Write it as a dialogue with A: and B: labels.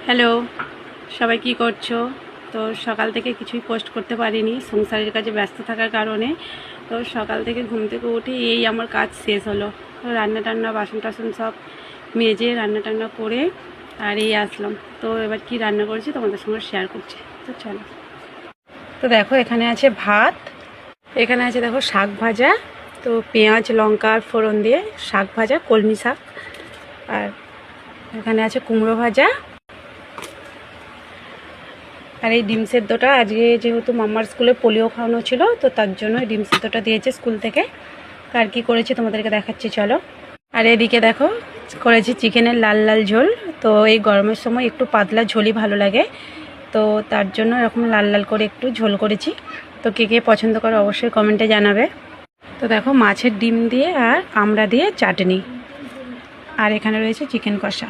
A: Hello, সবাই কি করছো? তো সকাল থেকে কিছুই পোস্ট করতে পারিনি সংসারের কাজে ব্যস্ত থাকার কারণে। তো সকাল থেকে ঘুম থেকে উঠে এই আমার কাজ শেষ হলো। তো রান্না টান্না বাসন টাসন সব মেজে রান্না টান্না করে আর এই আসলাম। তো এবার কি রান্না করেছি তোমাদের সঙ্গে শেয়ার করছি। তো চলো। তো দেখো এখানে আছে ভাত, এখানে আছে দেখো শাক ভাজা। তো পেঁয়াজ লঙ্কা আর ফোড়ন দিয়ে শাক ভাজা, কলমি শাক। আর এখানে আছে কুমড়ো ভাজা। আর এই ডিম সেদ্ধটা আজকে যেহেতু মাম্মার স্কুলে পোলিও খাওয়ানো ছিল, তো তার জন্য ডিম সেদ্ধটা দিয়েছে স্কুল থেকে। আর কি করেছি তোমাদেরকে দেখাচ্ছি চলো। আর এদিকে দেখো করেছি চিকেনের লাল লাল ঝোল। তো এই গরমের সময় একটু পাতলা ঝোলই ভালো লাগে, তো তার জন্য এরকম লাল লাল করে একটু ঝোল করেছি। তো কে কে পছন্দ করো অবশ্যই কমেন্টে জানাবে। তো দেখো মাছের ডিম দিয়ে আর আমড়া দিয়ে চাটনি। আর এখানে রয়েছে চিকেন কষা।